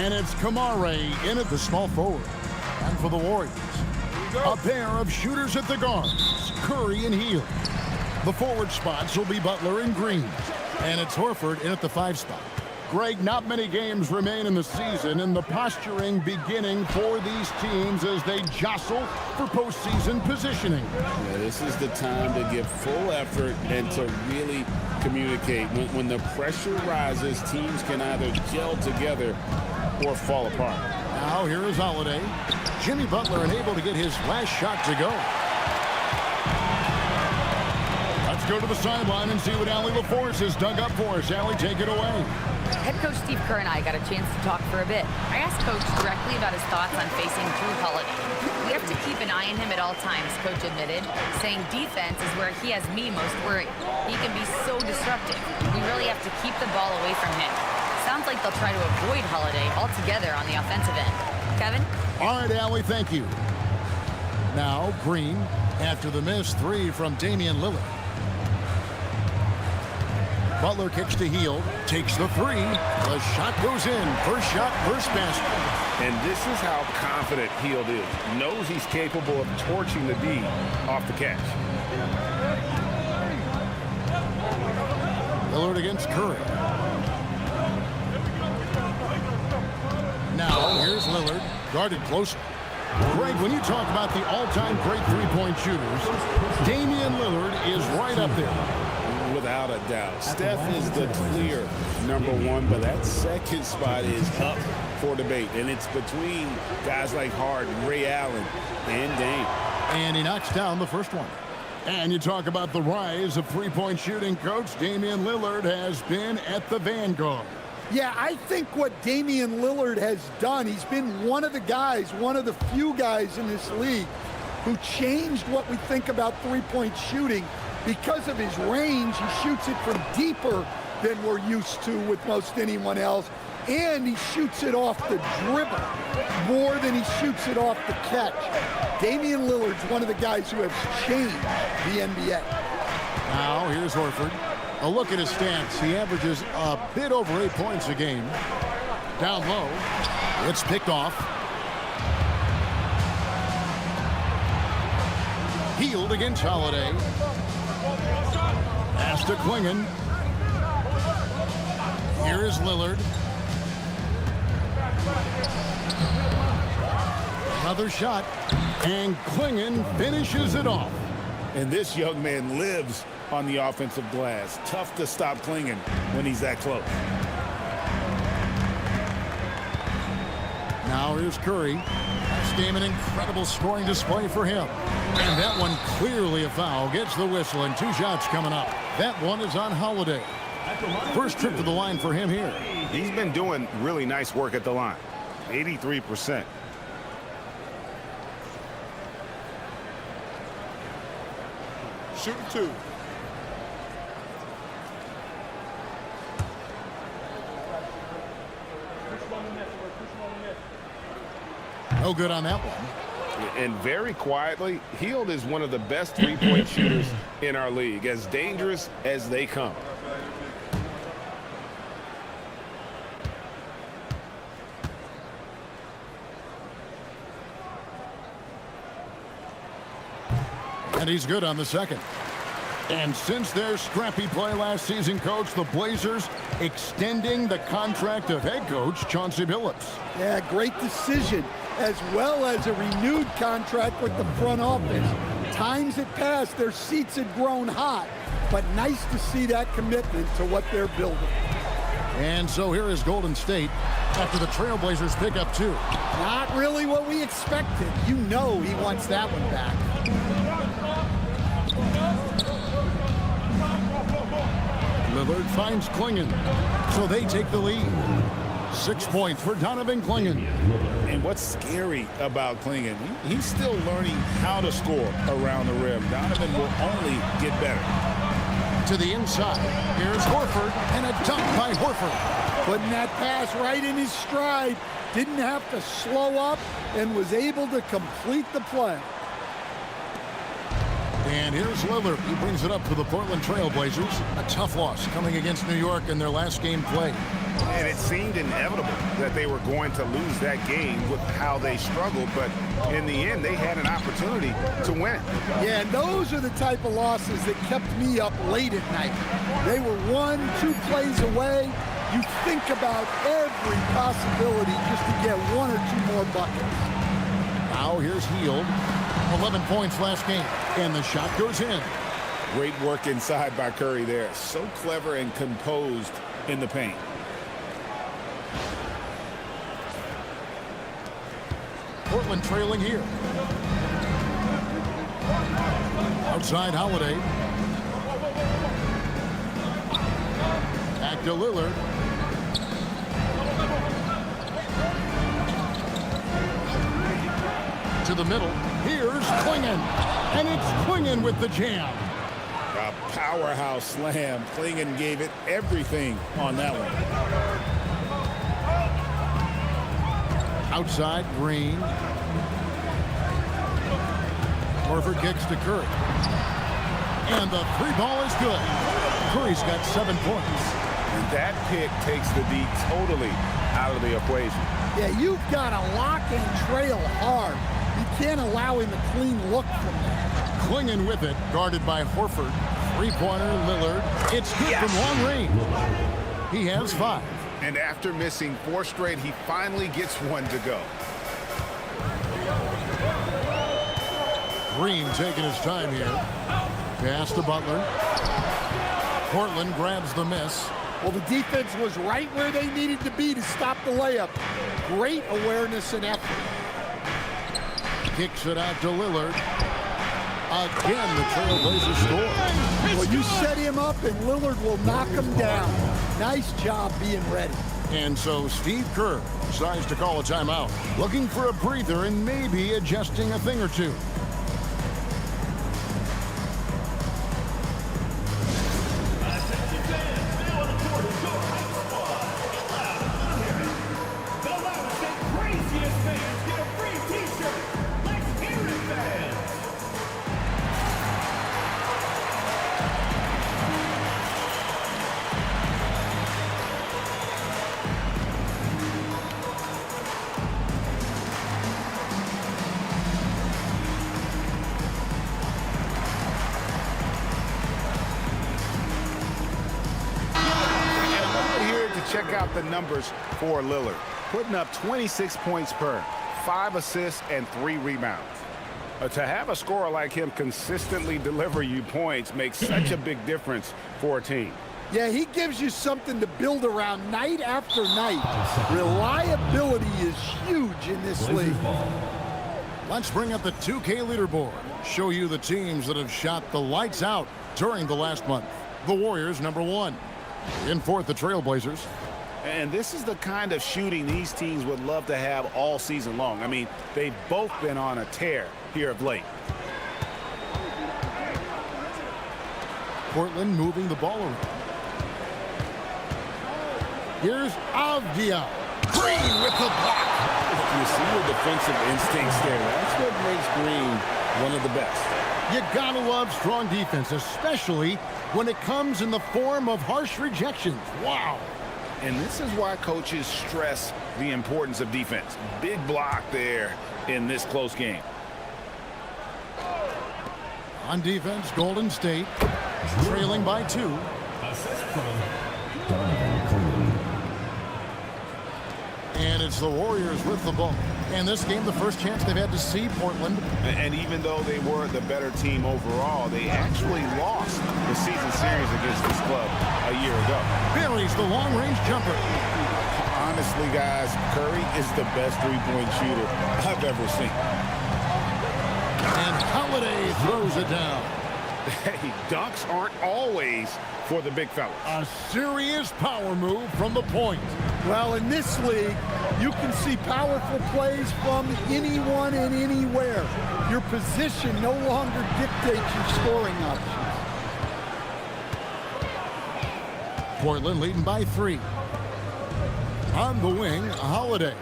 And it's Kamare in at the small forward. And for the Warriors, a pair of shooters at the guards, Curry and Hield. The forward spots will be Butler and Green. And it's Horford in at the 5 spot. Greg, not many games remain in the season, and the posturing beginning for these teams as they jostle for postseason positioning. Yeah, this is the time to give full effort and to really communicate. When the pressure rises, teams can either gel together or fall apart. Now here is Holiday. Jimmy Butler unable to get his last shot to go. Let's go to the sideline and see what Allie LaForce has dug up for us. Allie, take it away. Head coach Steve Kerr and I got a chance to talk for a bit. I asked Coach directly about his thoughts on facing Drew Holiday. We have to keep an eye on him at all times, Coach admitted, saying defense is where he has me most worried. He can be so disruptive. We really have to keep the ball away from him. Sounds like they'll try to avoid Holiday altogether on the offensive end. Kevin? All right, Allie, thank you. Now, Green, after the missed 3 from Damian Lillard. Butler kicks to Hield, takes the 3. The shot goes in. First shot, first basket. And this is how confident Hield is. Knows he's capable of torching the D off the catch. Lillard against Curry. Now, here's Lillard, guarded closely. Greg, when you talk about the all-time great three-point shooters, Damian Lillard is right up there. Without a doubt. Steph is the clear #1, but that second spot is up for debate. And it's between guys like Harden, Ray Allen, and Dame. And he knocks down the first one. And you talk about the rise of three-point shooting, Coach. Damian Lillard has been at the vanguard. Yeah, I think what Damian Lillard has done, he's been one of the guys, one of the few guys in this league who changed what we think about three-point shooting. Because of his range, he shoots it from deeper than we're used to with most anyone else. And he shoots it off the dribble more than he shoots it off the catch. Damian Lillard's one of the guys who has changed the NBA. Now, here's Horford. A look at his stats. He averages a bit over 8 points a game. Down low. It's picked off. Hield against Holiday. Pass to Klingon. Here is Lillard. Another shot. And Klingon finishes it off. And this young man lives on the offensive glass. Tough to stop Klingon when he's that close. Now here's Curry. This game an incredible scoring display for him. And that one clearly a foul. Gets the whistle and 2 shots coming up. That one is on Holiday. First trip to the line for him here. He's been doing really nice work at the line. 83%. Shooting 2. No good on that one. And very quietly, Hield is one of the best three-point shooters in our league, as dangerous as they come. And he's good on the second. And since their scrappy play last season, Coach, the Blazers extending the contract of head coach Chauncey Billups. Yeah, great decision, as well as a renewed contract with the front office. Times had passed, their seats had grown hot, but nice to see that commitment to what they're building. And so here is Golden State after the Trailblazers pick up 2. Not really what we expected. You know he wants that one back. Lillard finds Klingon, so they take the lead. 6 points for Donovan Klingon. And what's scary about Klingon, he's still learning how to score around the rim. Donovan will only get better. To the inside, here's Horford, and a dunk by Horford. Putting that pass right in his stride. Didn't have to slow up and was able to complete the play. And here's Lillard. He brings it up for the Portland Trailblazers. A tough loss coming against New York in their last game play. And it seemed inevitable that they were going to lose that game with how they struggled, but in the end, they had an opportunity to win it. Yeah, and those are the type of losses that kept me up late at night. They were 1-2 plays away. You think about every possibility just to get 1 or 2 more buckets. Now here's Hield. 11 points last game, and the shot goes in. Great work inside by Curry there. So clever and composed in the paint. Portland trailing here. Outside Holiday. Back to Lillard. To the middle. Here's Klingon. And it's Klingon with the jam. A powerhouse slam. Klingon gave it everything on that one. Outside, Green. Horford kicks to Curry. And the 3 ball is good. Curry's got 7 points. And that pick takes the D totally out of the equation. Yeah, you've got to lock and trail hard. You can't allow him a clean look from that. Klingon with it, guarded by Horford. 3-pointer, Lillard. It's good from long range. He has 5. And after missing 4 straight, he finally gets 1 to go. Green taking his time here. Pass to Butler. Portland grabs the miss. Well, the defense was right where they needed to be to stop the layup. Great awareness and effort. Kicks it out to Lillard. Again, the Trailblazers score. Well, you set him up, and Lillard will knock him down. Nice job being ready. And so Steve Kerr decides to call a timeout, looking for a breather and maybe adjusting a thing or two. Check out the numbers for Lillard. Putting up 26 points per, 5 assists, and 3 rebounds. To have a scorer like him consistently deliver you points makes such a big difference for a team. Yeah, he gives you something to build around night after night. Reliability is huge in this league. Let's bring up the 2K leaderboard. Show you the teams that have shot the lights out during the last month. The Warriors, number 1. In 4th, the Trailblazers. And this is the kind of shooting these teams would love to have all season long. I mean, they've both been on a tear here of late. Portland moving the ball around. Here's Avdia. Green with the block. You see your defensive instincts there. That's what makes Green one of the best. You gotta love strong defense, especially when it comes in the form of harsh rejections. Wow. And this is why coaches stress the importance of defense. Big block there in this close game. On defense, Golden State trailing by 2. And it's the Warriors with the ball. And this game, the first chance they've had to see Portland. And even though they were the better team overall, they actually lost the season series against this club a year ago. Buries the long-range jumper. Honestly, guys, Curry is the best three-point shooter I've ever seen. And Holiday throws it down. Hey, dunks aren't always for the big fellas. A serious power move from the point. Well, in this league, you can see powerful plays from anyone and anywhere. Your position no longer dictates your scoring options. Portland leading by 3. On the wing, Holiday.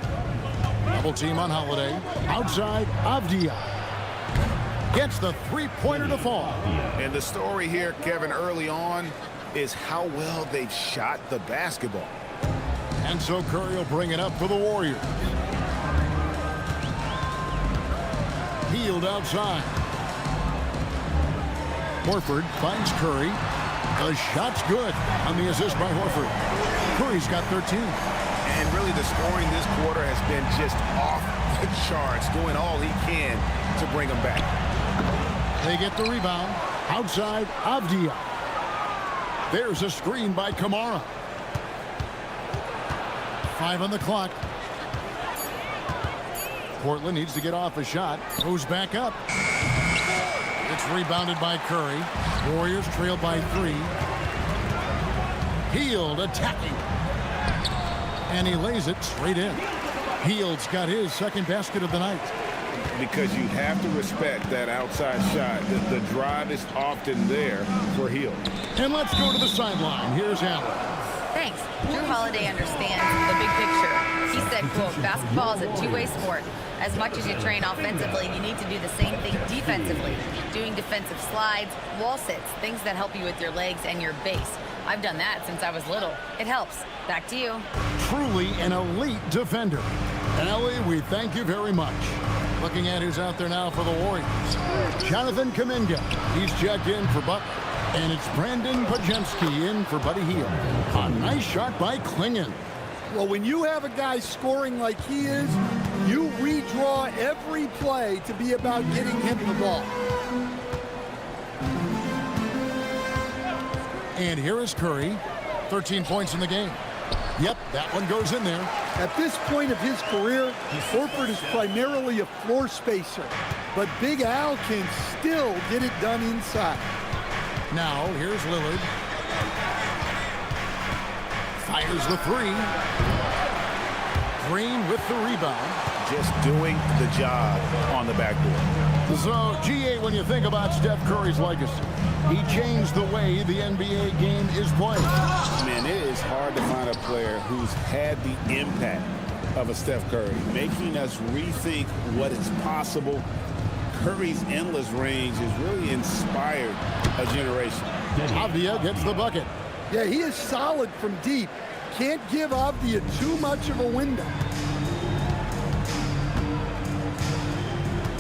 Double team on Holiday. Outside, Avdia. Gets the 3-pointer to fall. And the story here, Kevin, early on is how well they've shot the basketball. And so Curry will bring it up for the Warriors. Healed outside. Horford finds Curry. The shot's good on the assist by Horford. Curry's got 13. And really the scoring this quarter has been just off the charts, doing all he can to bring them back. They get the rebound. Outside, Avdia. There's a screen by Kamara. 5 on the clock. Portland needs to get off a shot. Goes back up. It's rebounded by Curry. Warriors trail by 3. Hield attacking. And he lays it straight in. Hield's got his second basket of the night. Because you have to respect that outside shot. The drive is often there for Hield. And let's go to the sideline. Here's Allen. Thanks. Drew Holiday understands the big picture. He said, quote, basketball is a two-way sport. As much as you train offensively, you need to do the same thing defensively. Doing defensive slides, wall sits, things that help you with your legs and your base. I've done that since I was little. It helps. Back to you. Truly an elite defender. Allie, we thank you very much. Looking at who's out there now for the Warriors. Jonathan Kuminga. He's checked in for Butler. And it's Brandon Pajemski in for Buddy Hield. A nice shot by Klingon. Well, when you have a guy scoring like he is, you redraw every play to be about getting him the ball. And here is Curry. 13 points in the game. Yep, that one goes in there. At this point of his career, Horford is primarily a floor spacer, but Big Al can still get it done inside. Now, here's Lillard. Fires the 3. Green with the rebound. Just doing the job on the backboard. So, GA, when you think about Steph Curry's legacy, he changed the way the NBA game is played. Man, it is hard to find a player who's had the impact of a Steph Curry, making us rethink what is possible. Curry's endless range has really inspired a generation. Avdia gets the bucket. Yeah, he is solid from deep. Can't give Avdia too much of a window.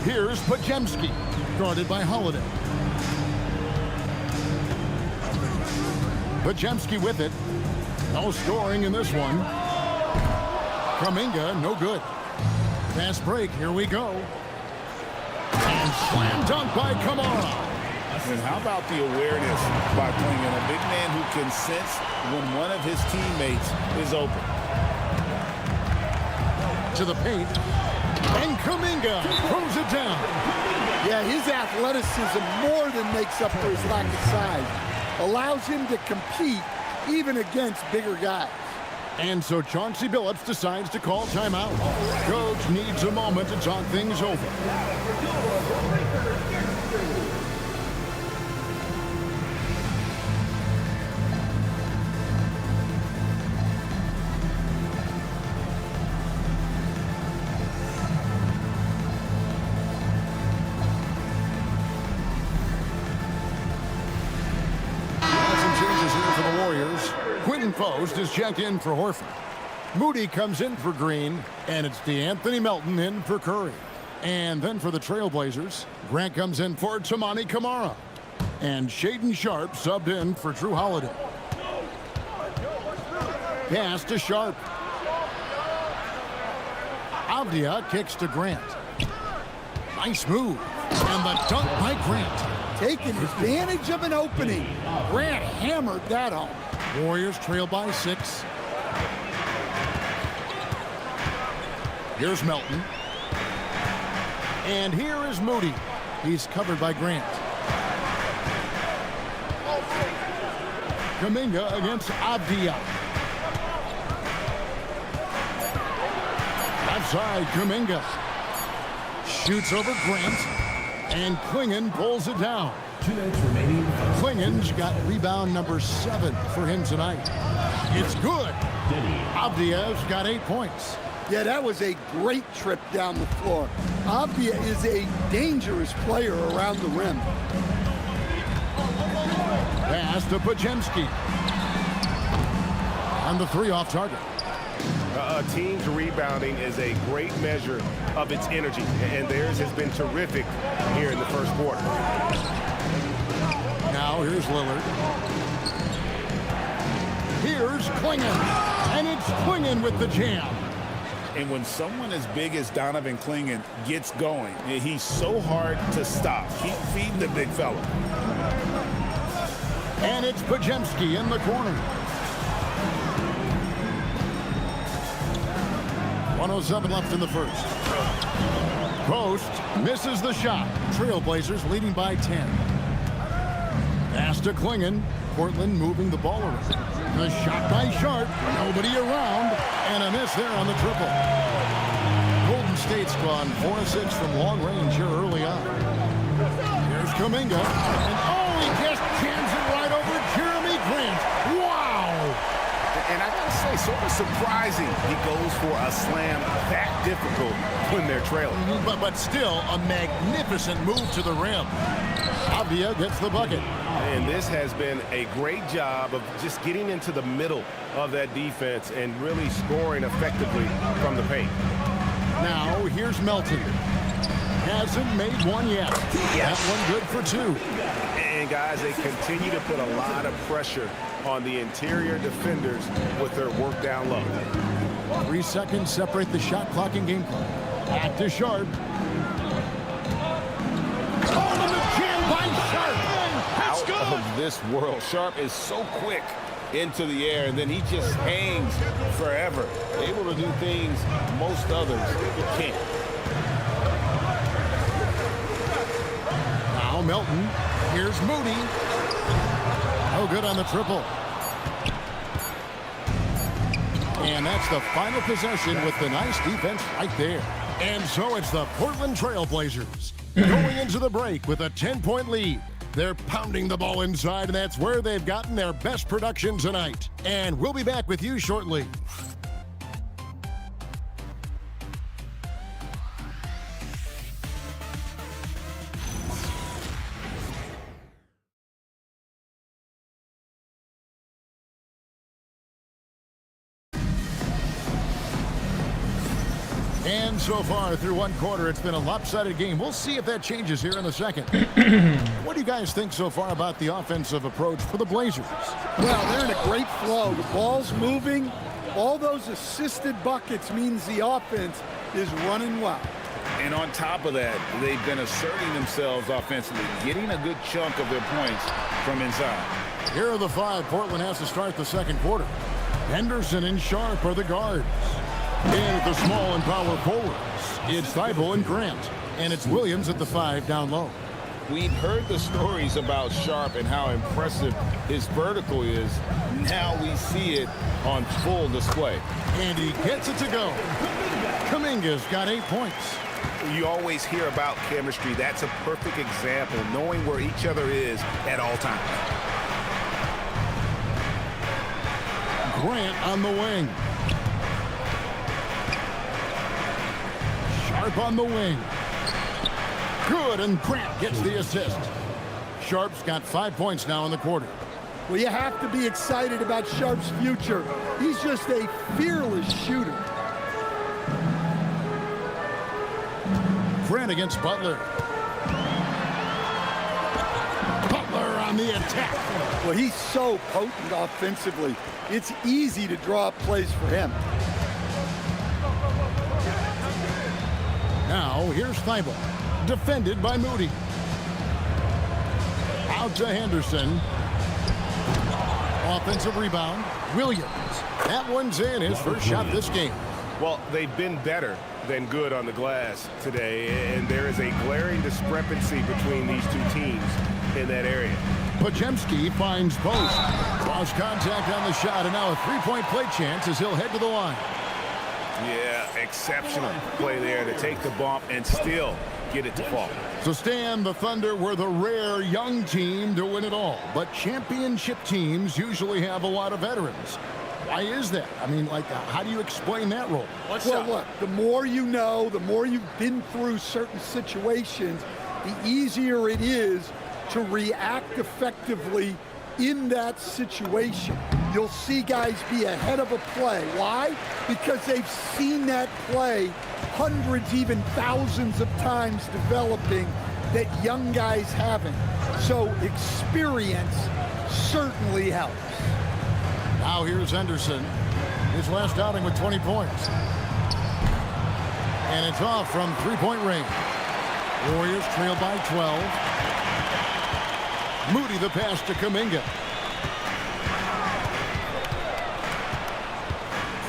Here's Pajemski, guarded by Holiday. Pajemski with it. No scoring in this one. Kuminga, no good. Fast break, here we go. And slam dunk by Kamara. And how about the awareness by Klingon, a big man who can sense when one of his teammates is open. To the paint. And Kuminga throws it down. Yeah, his athleticism more than makes up for his lack of size. Allows him to compete even against bigger guys. And so Chauncey Billups decides to call timeout. Coach needs a moment to talk things over. Post is checked in for Horford. Moody comes in for Green, and it's DeAnthony Melton in for Curry. And then for the Trailblazers, Grant comes in for Tamani Kamara. And Shaedon Sharpe subbed in for Drew Holiday. Pass to Sharpe. Avdia kicks to Grant. Nice move. And the dunk by Grant. Taking advantage of an opening. Grant hammered that home. Warriors trail by 6. Here's Melton. And here is Moody. He's covered by Grant. Kuminga against Avdia. Outside, Kuminga. Shoots over Grant. And Klingon pulls it down. 2 minutes remaining. Klingon's got rebound number 7 for him tonight. It's good. Avdia's got 8 points. Yeah, that was a great trip down the floor. Avdia is a dangerous player around the rim. Pass to Pajemski. And the 3 off target. A team's rebounding is a great measure of its energy, and theirs has been terrific here in the first quarter. Now here's Lillard. Here's Klingon. And it's Klingon with the jam. And when someone as big as Donovan Klingon gets going, he's so hard to stop. Keep feeding the big fella. And it's Podziemski in the corner. 1:07 left in the first. Post misses the shot. Trailblazers leading by 10. Pass to Klingon. Portland moving the ball around. The shot by Sharp. Nobody around. And a miss there on the triple. Golden State's gone 4 of 6 from long range here early on. Here's Kuminga. And oh, he just jams it right over Jeremy Grant. Wow! And I gotta say, sort of surprising he goes for a slam that difficult when they're trailing. But still a magnificent move to the rim. Avdia gets the bucket. And this has been a great job of just getting into the middle of that defense and really scoring effectively from the paint. Now here's Melton. Hasn't made one yet. That one good for 2. And guys, they continue to put a lot of pressure on the interior defenders with their work down low. 3 seconds separate the shot clock and game clock. Back to Sharp. Oh, and the jam by Sharp. Out of this world. Sharp is so quick into the air, and then he just hangs forever. Able to do things most others can't. Now Melton. Here's Moody. No good on the triple. And that's the final possession with the nice defense right there. And so it's the Portland Trailblazers going into the break with a 10-point lead. They're pounding the ball inside, and that's where they've gotten their best production tonight. And we'll be back with you shortly. And so far through one quarter, it's been a lopsided game. We'll see if that changes here in the second. What do you guys think so far about the offensive approach for the Blazers? Well, they're in a great flow. The ball's moving. All those assisted buckets means the offense is running well. And on top of that, they've been asserting themselves offensively, getting a good chunk of their points from inside. Here are the 5 Portland has to start the second quarter. Henderson and Sharp are the guards. In at the small and power forwards, it's Thibault and Grant. And it's Williams at the 5 down low. We've heard the stories about Sharp and how impressive his vertical is. Now we see it on full display. And he gets it to go. Kuminga's got 8 points. You always hear about chemistry. That's a perfect example, knowing where each other is at all times. Grant on the wing. Sharp on the wing. Good, and Grant gets the assist. Sharp's got 5 points now in the quarter. Well, you have to be excited about Sharp's future. He's just a fearless shooter. Grant against Butler. Butler on the attack. Well, he's so potent offensively. It's easy to draw up plays for him. Now, here's Thibault. Defended by Moody. Out to Henderson. Offensive rebound. Williams. That one's in, his first shot this game. Well, they've been better than good on the glass today, and there is a glaring discrepancy between these two teams in that area. Podziemski finds post. Cross contact on the shot, and now a three-point play chance as he'll head to the line. Yeah, exceptional play there to take the bump and still get it to fall. So Stan, the Thunder were the rare young team to win it all, but championship teams usually have a lot of veterans. Why is that? I mean, like, how do you explain that role? Well, look, the more you know, the more you've been through certain situations, the easier it is to react effectively in that situation, you'll see guys be ahead of a play. Why? Because they've seen that play hundreds, even thousands of times developing that young guys haven't. So experience certainly helps. Now here's Henderson. His last outing with 20 points. And it's off from three-point range. Warriors trail by 12. Moody the pass to Kuminga.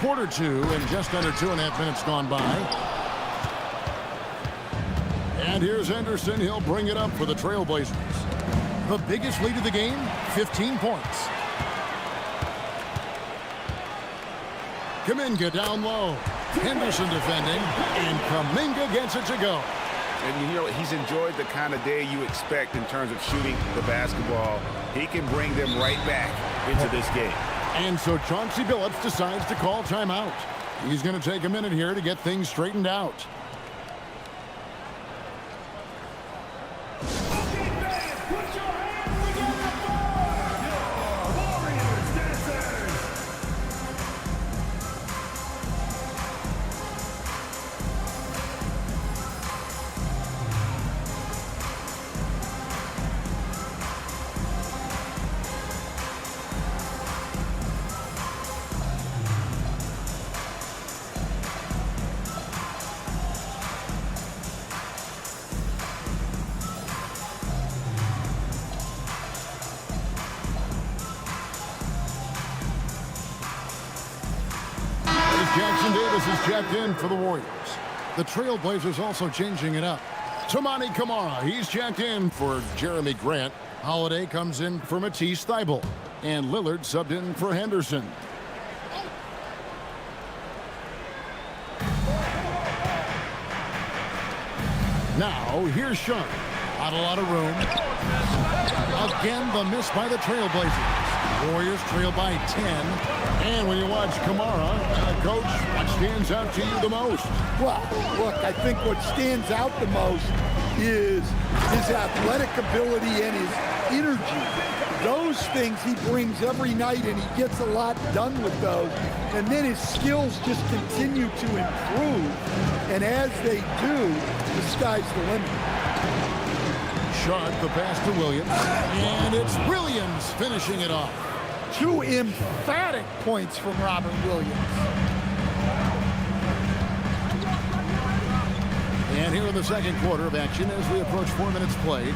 Quarter two and just under 2.5 minutes gone by. And here's Henderson. He'll bring it up for the Trailblazers. The biggest lead of the game, 15 points. Kuminga down low. Henderson defending, and Kuminga gets it to go. And you know, he's enjoyed the kind of day you expect in terms of shooting the basketball. He can bring them right back into this game. And so Chauncey Billups decides to call timeout. He's going to take a minute here to get things straightened out. Jackson Davis is checked in for the Warriors. The Trailblazers also changing it up. Toumani Camara, he's checked in for Jeremy Grant. Holiday comes in for Matisse Thybulle. And Lillard subbed in for Henderson. Now, here's Sean. Not a lot of room. Again, the miss by the Trailblazers. Warriors trail by 10. And when you watch Camara, Coach, what stands out to you the most? Well, look, I think what stands out the most is his athletic ability and his energy. Those things he brings every night, and he gets a lot done with those. And then his skills just continue to improve. And as they do, the sky's the limit. Sharp, the pass to Williams. And it's Williams finishing it off. Two emphatic points from Robert Williams. And here in the second quarter of action as we approach 4 minutes played.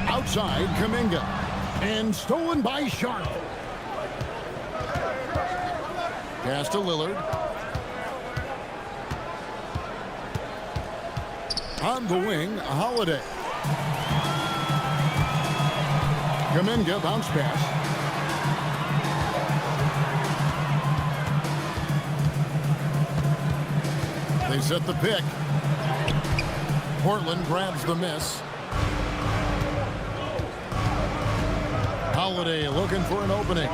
Outside, Kuminga. And stolen by Sharp. Pass to Lillard. On the wing, Holiday. Kuminga bounce pass. They set the pick. Portland grabs the miss. Holiday looking for an opening.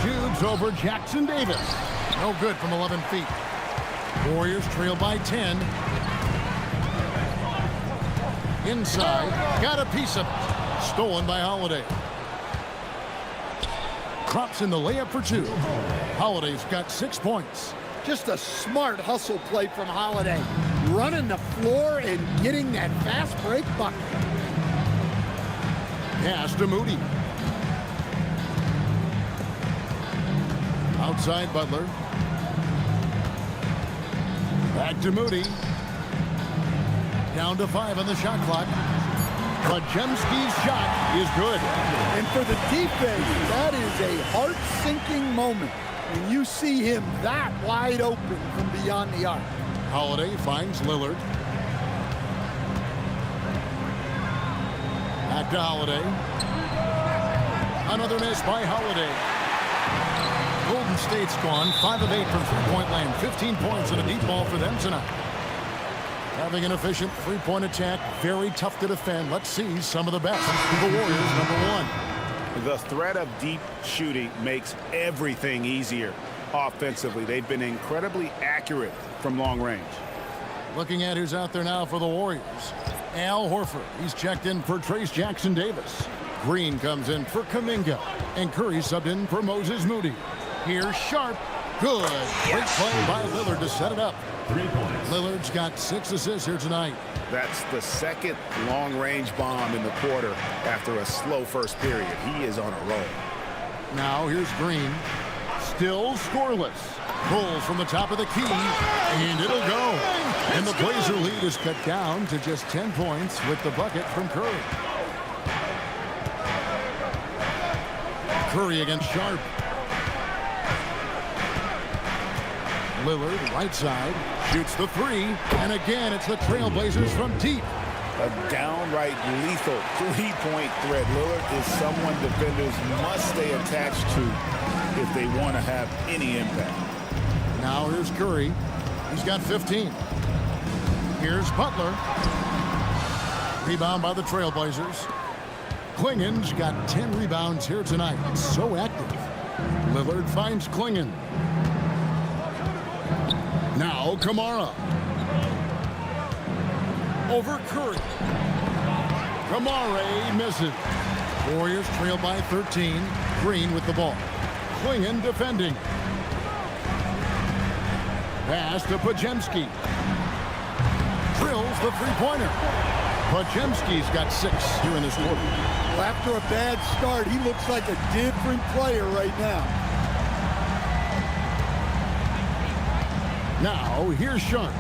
Shoots over Jackson Davis. No good from 11 feet. Warriors trail by 10. Inside, got a piece of it. Stolen by Holiday. Drops in the layup for two. Holiday's got 6 points. Just a smart hustle play from Holiday. Running the floor and getting that fast break bucket. Pass to Moody. Outside Butler. Back to Moody. Down to 5 on the shot clock. Podziemski's shot is good. And for the defense, that is a heart-sinking moment when you see him that wide open from beyond the arc. Holiday finds Lillard. Back to Holiday. Another miss by Holiday. Golden State's gone 5 of 8 from three-point land. 15 points and a deep ball for them tonight. Having an efficient three-point attack, very tough to defend. Let's see some of the best. The Warriors, #1. The threat of deep shooting makes everything easier offensively. They've been incredibly accurate from long range. Looking at who's out there now for the Warriors. Al Horford. He's checked in for Trace Jackson Davis. Green comes in for Kuminga. And Curry subbed in for Moses Moody. Here's Sharp. Good. Great play by Lillard to set it up. 3 points. Lillard's got 6 assists here tonight. That's the second long-range bomb in the quarter after a slow first period. He is on a roll. Now here's Green. Still scoreless. Pulls from the top of the key, and it'll go. And the Blazer lead is cut down to just 10 points with the bucket from Curry. Curry against Sharp. Lillard, right side, shoots the 3, and again it's the Trailblazers from deep. A downright lethal three-point threat. Lillard is someone defenders must stay attached to if they want to have any impact. Now here's Curry. He's got 15. Here's Butler. Rebound by the Trailblazers. Klingen's got 10 rebounds here tonight. So active. Lillard finds Klingen. Now Kamara. Over Curry. Kamara misses. Warriors trail by 13. Green with the ball. Klingen defending. Pass to Podziemski. Drills the three-pointer. Podziemski's got 6 here in this quarter. Well, after a bad start, he looks like a different player right now. Now, here's Sharp.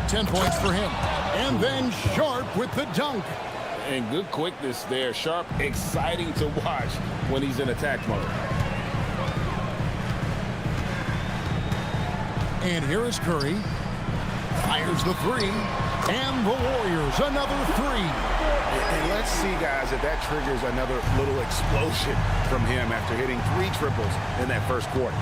10 points for him. And then Sharp with the dunk. And good quickness there. Sharp, exciting to watch when he's in attack mode. And here is Curry. Fires the 3. And the Warriors, another 3. And let's see, guys, if that triggers another little explosion from him after hitting 3 triples in that first quarter.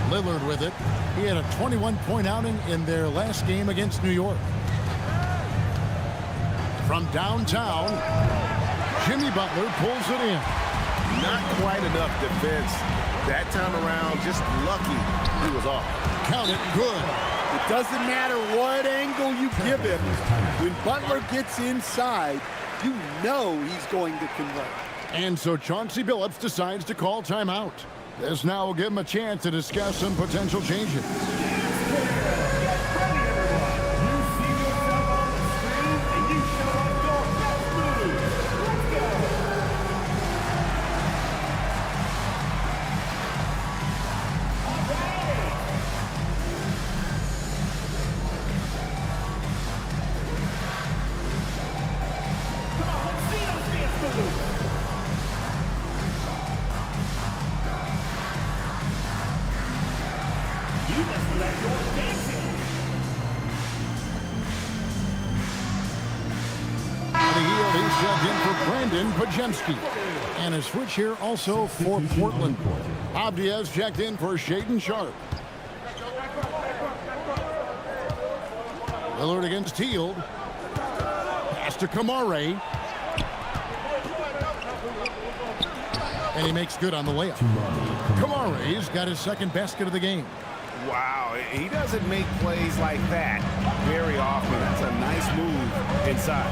Lillard with it. He had a 21-point outing in their last game against New York. From downtown, Jimmy Butler pulls it in. Not quite enough defense that time around. Just lucky he was off. Count it, good. It doesn't matter what angle you give him. When Butler gets inside, you know he's going to convert. And so Chauncey Billups decides to call timeout. This now will give him a chance to discuss some potential changes. Podziemski. And a switch here also for Portland. Abdias checked in for Shaedon Sharp. Lillard against Hield. Pass to Kamara. And he makes good on the layup. Kamara's got his second basket of the game. Wow, he doesn't make plays like that very often. That's a nice move inside.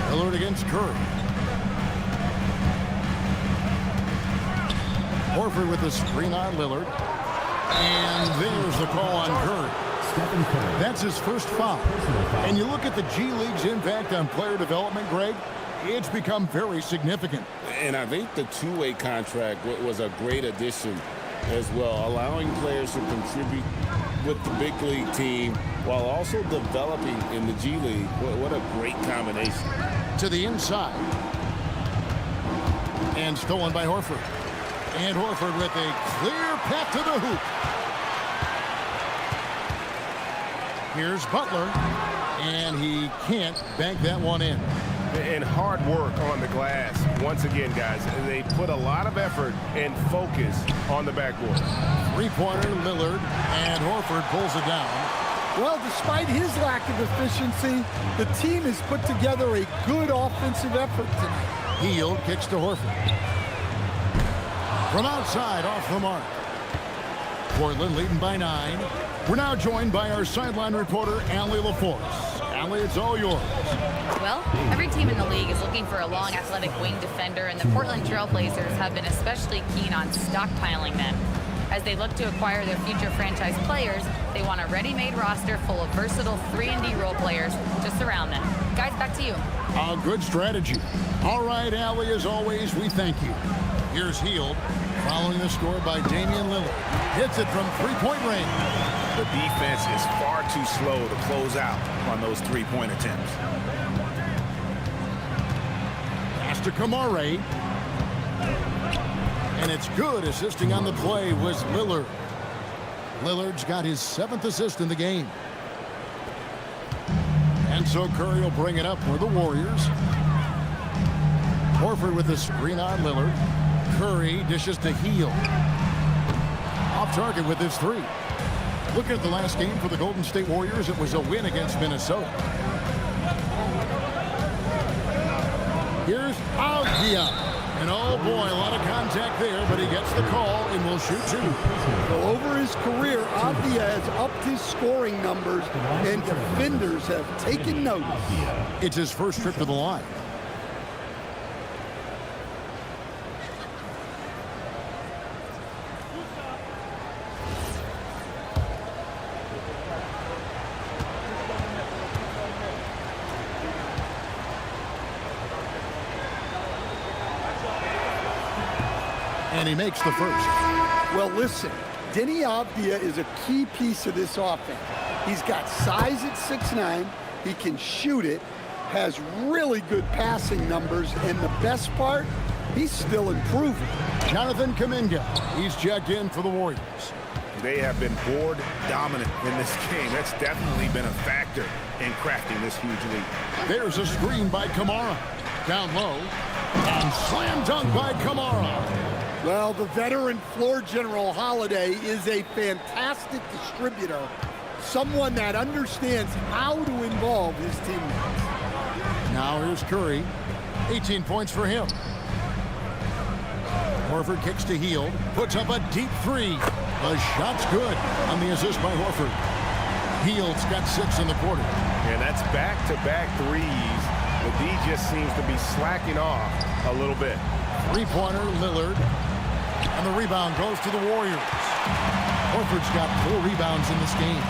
Lillard against Curry. Horford with the screen on Lillard. And there's the call on Curry. That's his first foul. And you look at the G League's impact on player development, Greg, it's become very significant. And I think the two-way contract was a great addition as well, allowing players to contribute with the big league team while also developing in the G League. What a great combination. To the inside. And stolen by Horford. And Horford with a clear path to the hoop. Here's Butler. And he can't bank that one in. And hard work on the glass. Once again, guys, they put a lot of effort and focus on the backboard. Three-pointer, Lillard, and Horford pulls it down. Well, despite his lack of efficiency, the team has put together a good offensive effort tonight. Hield kicks to Horford. From outside, off the mark. Portland leading by 9. We're now joined by our sideline reporter, Allie LaForce. Allie, it's all yours. Well, every team in the league is looking for a long, athletic wing defender, and the Portland Trailblazers have been especially keen on stockpiling them. As they look to acquire their future franchise players, they want a ready-made roster full of versatile 3-and-D role players to surround them. Guys, back to you. A good strategy. All right, Allie, as always, we thank you. Here's Hield, following the score by Damian Lillard. Hits it from three-point range. The defense is far too slow to close out on those three-point attempts. Pass to Kamare. And it's good. Assisting on the play was Lillard. Lillard's got his 7th assist in the game. And so Curry will bring it up for the Warriors. Horford with the screen on Lillard. Curry dishes to Hield. Off target with his 3. Looking at the last game for the Golden State Warriors, it was a win against Minnesota. Here's Avdia. And oh boy, a lot of contact there, but he gets the call and will shoot 2. Well, over his career, Avdia has upped his scoring numbers, and defenders have taken notice. It's his first trip to the line. And he makes the first. Well, listen, Deni Avdia is a key piece of this offense. He's got size at 6'9". He can shoot it, has really good passing numbers, and the best part, he's still improving. Jonathan Kuminga, he's checked in for the Warriors. They have been board dominant in this game. That's definitely been a factor in crafting this huge lead. There's a screen by Kamara. Down low. And slam dunk by Kamara. Well, the veteran floor general Holiday is a fantastic distributor, someone that understands how to involve his teammates. Now here's Curry. 18 points for him. Horford kicks to Hield. Puts up a deep 3. The shot's good on the assist by Horford. Hield's got 6 in the quarter. And that's back-to-back threes. The D just seems to be slacking off a little bit. Three-pointer, Lillard. And the rebound goes to the Warriors. Horford's got 4 rebounds in this game.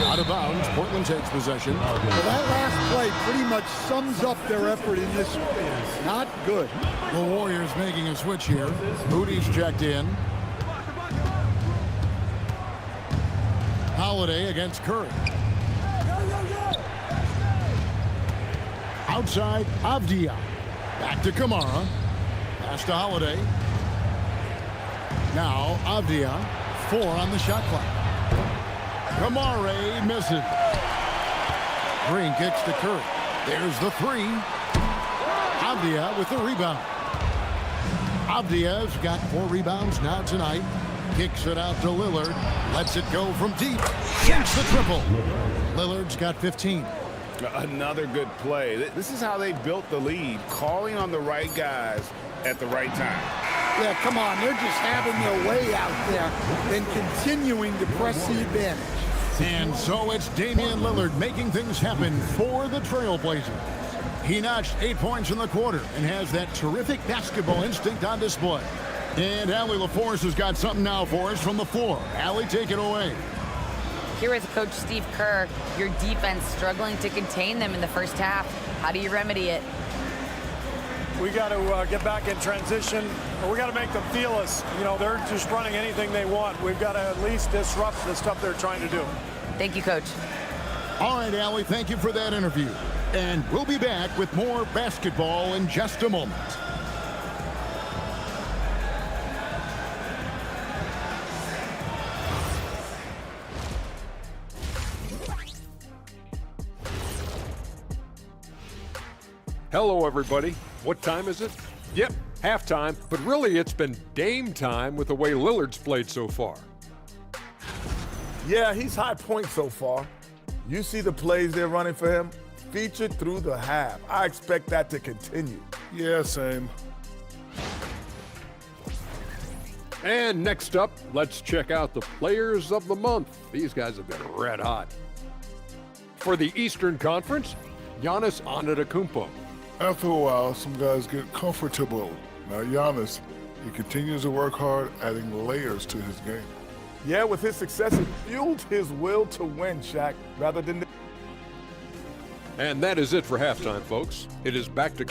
Out of bounds, Portland takes possession. Well, that last play pretty much sums up their effort in this one. Not good. The Warriors making a switch here. Moody's checked in. Holiday against Curry. Outside, Avdia. Back to Kamara. Pass to Holiday. Now, Avdia. 4 on the shot clock. Kamara misses. Green kicks to Curry. There's the 3. Avdia with the rebound. Avdia's got 4 rebounds now tonight. Kicks it out to Lillard. Lets it go from deep. Sinks the triple. Lillard's got 15. Another good play. This is how they built the lead, calling on the right guys at the right time. Yeah, come on. They're just having their way out there and continuing to press the advantage. And so it's Damian Lillard making things happen for the Trailblazers. He notched 8 points in the quarter and has that terrific basketball instinct on display. And Allie LaForce has got something now for us from the floor. Allie, take it away. Here with Coach Steve Kerr, your defense struggling to contain them in the first half. How do you remedy it? We got to get back in transition. We got to make them feel us. You know, they're just running anything they want. We've got to at least disrupt the stuff they're trying to do. Thank you, Coach. All right, Allie, thank you for that interview. And we'll be back with more basketball in just a moment. Hello, everybody. What time is it? Yep, halftime, but really it's been Dame time with the way Lillard's played so far. Yeah, he's high point so far. You see the plays they're running for him? Featured through the half. I expect that to continue. Yeah, same. And next up, let's check out the players of the month. These guys have been red hot. For the Eastern Conference, Giannis Antetokounmpo. After a while, some guys get comfortable. Now Giannis, he continues to work hard, adding layers to his game. Yeah, with his success, it fueled his will to win, Shaq, rather than... And that is it for halftime, folks. It is back to...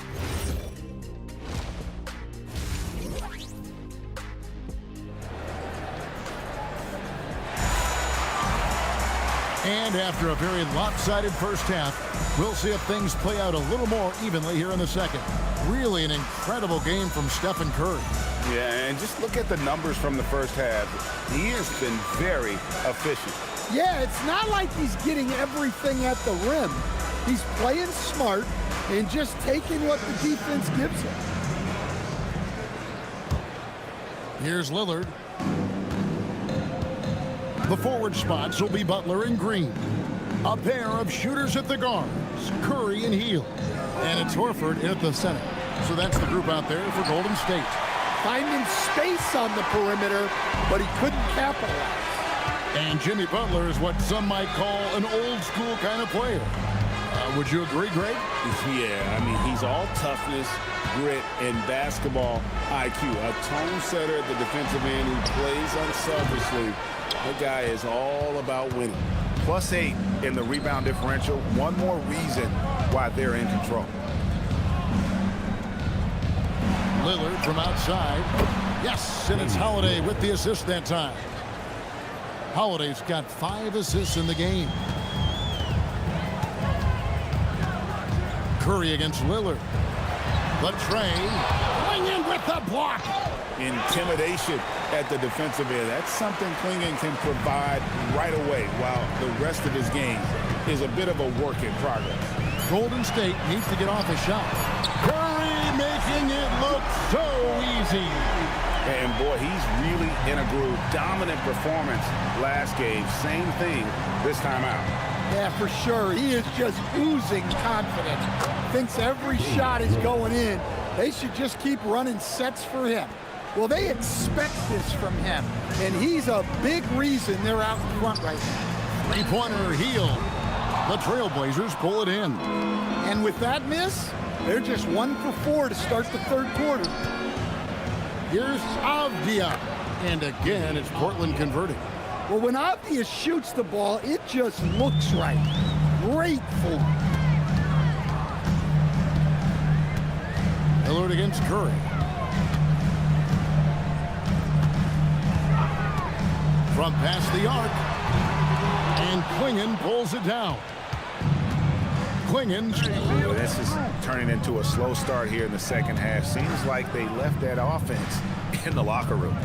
And after a very lopsided first half, we'll see if things play out a little more evenly here in the second. Really an incredible game from Stephen Curry. Yeah, and just look at the numbers from the first half. He has been very efficient. Yeah, it's not like he's getting everything at the rim. He's playing smart and just taking what the defense gives him. Here's Lillard. The forward spots will be Butler and Green. A pair of shooters at the guards, Curry and Hield. And it's Horford at the center. So that's the group out there for Golden State. Finding space on the perimeter, but he couldn't capitalize. And Jimmy Butler is what some might call an old school kind of player. Would you agree, Greg? Yeah, I mean, he's all toughness, grit, and basketball IQ. A tone setter at the defensive end who plays unselfishly. That guy is all about winning. +8 in the rebound differential. One more reason why they're in control. Lillard from outside. Yes, and it's Holiday with the assist that time. Holiday's got 5 assists in the game. Curry against Lillard. But Trey going in with the block. Intimidation at the defensive end. That's something Klingon can provide right away, while the rest of his game is a bit of a work in progress. Golden State needs to get off a shot. Curry making it look so easy. And boy, he's really in a groove. Dominant performance last game. Same thing this time out. Yeah, for sure. He is just oozing confidence. Thinks every shot is going in. They should just keep running sets for him. Well, they expect this from him, and he's a big reason they're out in front right now. Three-pointer Hield. The Trailblazers pull it in. And with that miss, they're just 1 for 4 to start the third quarter. Here's Avdia. And again, it's Portland converting. Well, when Avdia shoots the ball, it just looks right. Great form. Lillard against Curry. From past the arc. And Klingon pulls it down. Klingon's. This is turning into a slow start here in the second half. Seems like they left that offense in the locker room.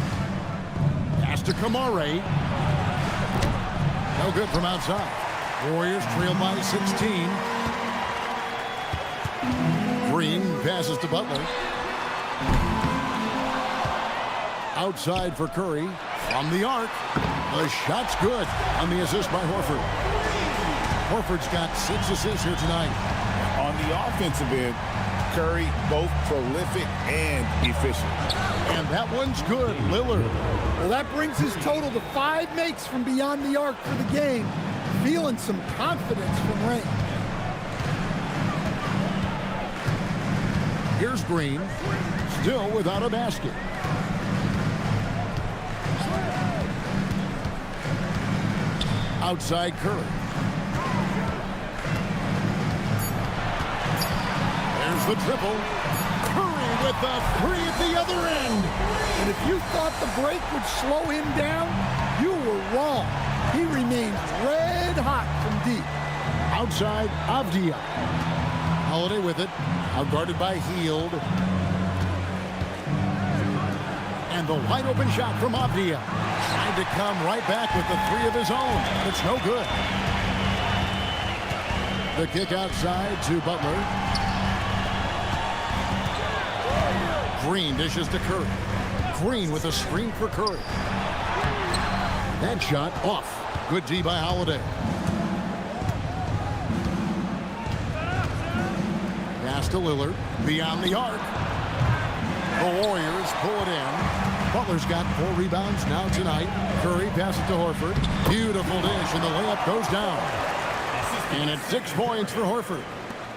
Pass to Kamare. No good from outside. Warriors trail by 16. Green passes to Butler. Outside for Curry. From the arc. The shot's good on the assist by Horford. Horford's got 6 assists here tonight. On the offensive end, Curry both prolific and efficient. And that one's good. Lillard. Well, that brings his total to 5 makes from beyond the arc for the game. Feeling some confidence from range. Here's Green. Still without a basket. Outside Curry. There's the triple. Curry with the 3 at the other end. And if you thought the break would slow him down, you were wrong. He remains red hot from deep. Outside Avdia. Holiday with it. Outguarded by Hield. And the wide open shot from Avdia. Tried to come right back with the 3 of his own. It's no good. The kick outside to Butler. Green dishes to Curry. Green with a screen for Curry. That shot off. Good D by Holiday. Pass to Lillard. Beyond the arc. The Warriors pull it in. Butler's got 4 rebounds now tonight. Curry passes to Horford. Beautiful dish, and the layup goes down. And it's 6 points for Horford.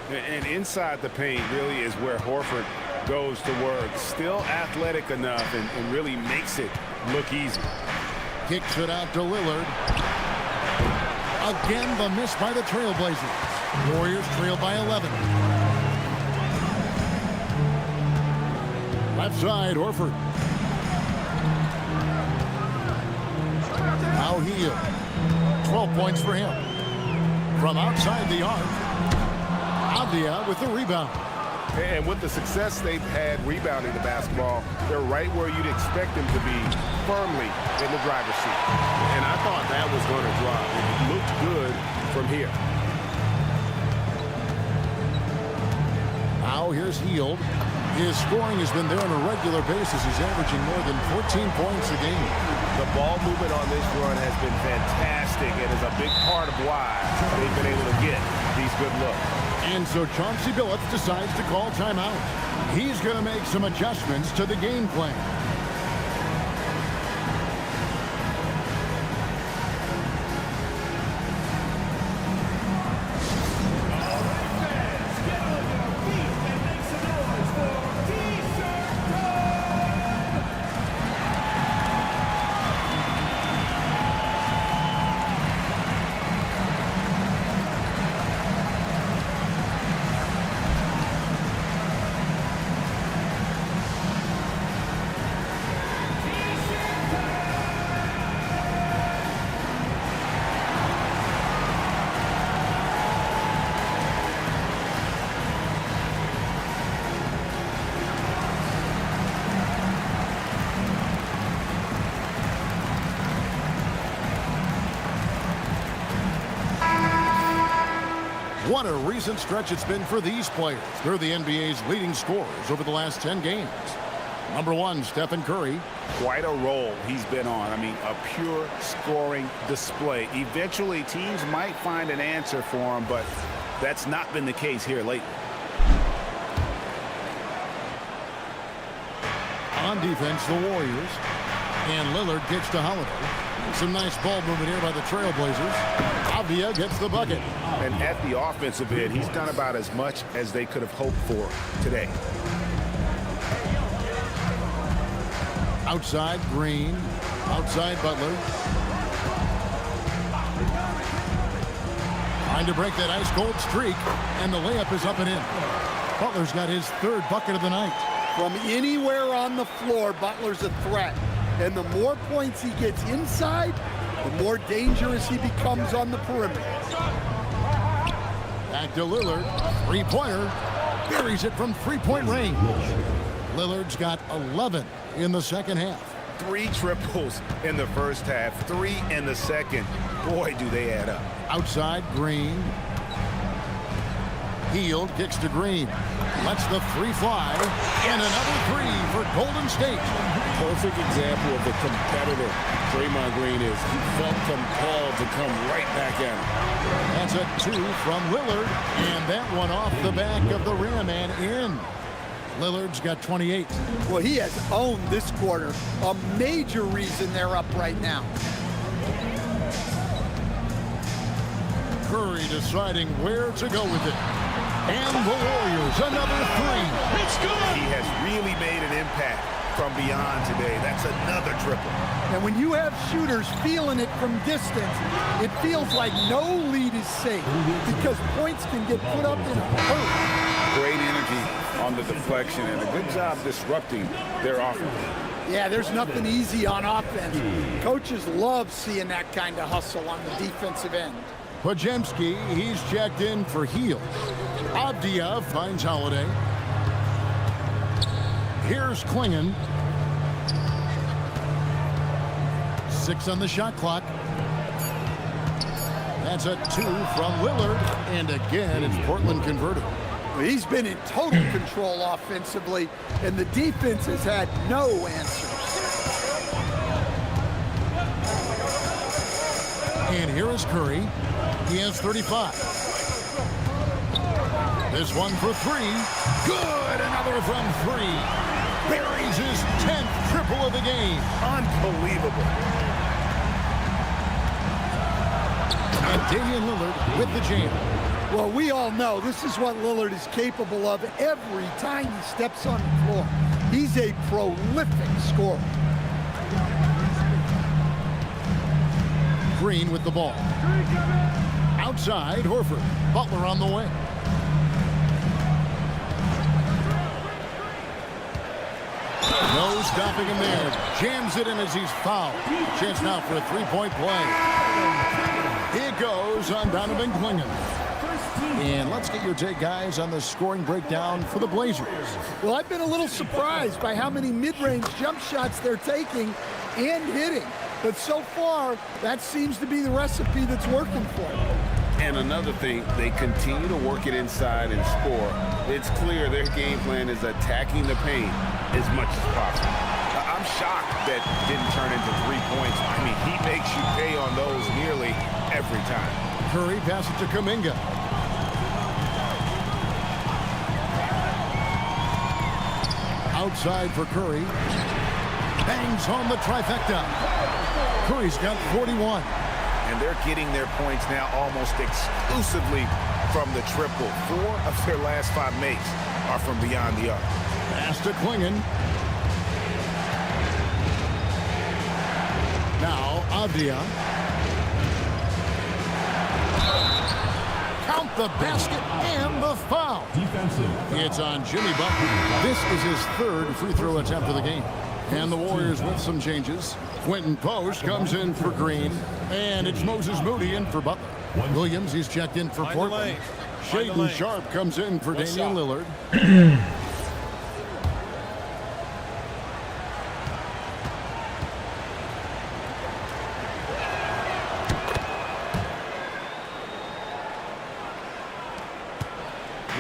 And inside the paint really is where Horford goes to work. Still athletic enough and really makes it look easy. Kicks it out to Lillard. Again, the miss by the Trailblazers. Warriors trail by 11. Left side, Horford. Now Hield. 12 points for him. From outside the arc, Avdia with the rebound. And with the success they've had rebounding the basketball, they're right where you'd expect them to be, firmly in the driver's seat. And I thought that was going to drop. It looked good from here. Now here's Hield. His scoring has been there on a regular basis. He's averaging more than 14 points a game. The ball movement on this run has been fantastic and is a big part of why they've been able to get these good looks. And so Chauncey Billups decides to call timeout. He's going to make some adjustments to the game plan. What a recent stretch it's been for these players. They're the NBA's leading scorers over the last 10 games. Number 1, Stephen Curry. Quite a role he's been on. I mean, a pure scoring display. Eventually, teams might find an answer for him, but that's not been the case here lately. On defense, the Warriors. And Lillard kicks to Holiday. Some nice ball movement here by the Trailblazers. Avdia gets the bucket. And at the offensive end, he's done about as much as they could have hoped for today. Outside, Green. Outside, Butler. Trying to break that ice-cold streak, and the layup is up and in. Butler's got his 3rd bucket of the night. From anywhere on the floor, Butler's a threat. And the more points he gets inside, the more dangerous he becomes on the perimeter. Back to Lillard. 3-pointer. Buries it from 3-point range. Lillard's got 11 in the second half. 3 triples in the first half, 3 in the second. Boy, do they add up. Outside, Green. Hield kicks to Green. Lets the 3 fly. And another 3 for Golden State. Perfect example of the competitor Draymond Green is. He felt compelled to come right back at him. That's a 2 from Lillard. And that one off the back of the rim and in. Lillard's got 28. Well, he has owned this quarter. A major reason they're up right now. Curry deciding where to go with it. And the Warriors, another 3. It's good. He has really made an impact from beyond today. That's another triple. And when you have shooters feeling it from distance, it feels like no lead is safe because points can get put up in a hurry. Great energy on the deflection and a good job disrupting their offense. Yeah, there's nothing easy on offense. Coaches love seeing that kind of hustle on the defensive end. Podziemski, he's checked in for Hield. Avdia finds Holiday. Here's Klingon. 6 on the shot clock. That's a 2 from Lillard. And again, it's Portland converted. He's been in total control offensively, and the defense has had no answers. And here is Curry. He has 35. This one for 3. Good! Another from 3. buries his 10th triple of the game. Unbelievable. And Damian Lillard with the jam. Well, we all know this is what Lillard is capable of every time he steps on the floor. He's a prolific scorer. Green with the ball. Outside, Horford. Butler on the wing. No stopping him there. Jams it in as he's fouled. Chance now for a three-point play. Here goes on Donovan Clingan. And let's get your take, guys, on the scoring breakdown for the Blazers. Well, I've been a little surprised by how many mid-range jump shots they're taking and hitting. But so far, that seems to be the recipe that's working for them. And another thing, they continue to work it inside and score. It's clear their game plan is attacking the paint as much as possible. I'm shocked that didn't turn into 3 points. I mean, he makes you pay on those nearly every time. Curry passes to Kuminga. Outside for Curry. Bangs home the trifecta. Curry's got 41. And they're getting their points now almost exclusively from the triple. 4 of their last 5 makes are from beyond the arc. Pass to Clingan. Now Avdia. Count the basket and the foul. Defensive. It's on Jimmy Butler. This is his 3rd free throw attempt of the game. And the Warriors with some changes. Quentin Post comes in for Green. And it's Moses Moody in for Butler. Williams, he's checked in for Portland. Shaedon Sharpe comes in for Damian Lillard.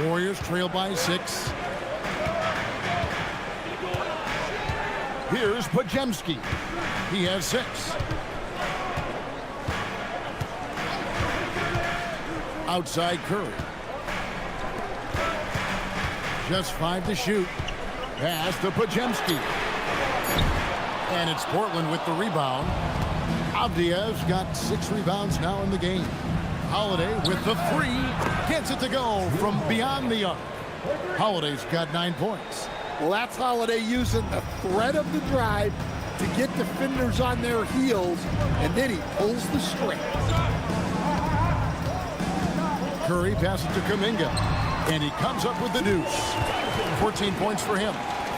Warriors trail by 6. Here's Podziemski. He has 6. Outside Curry. Just 5 to shoot. Pass to Podziemski. And it's Portland with the rebound. Avdia's got 6 rebounds now in the game. Holiday with the 3. Gets it to go from beyond the arc. Holiday's got 9 points. Well, that's Holiday using the threat of the drive to get defenders on their heels, and then he pulls the string. Curry passes to Kuminga, and he comes up with the deuce. 14 points for him.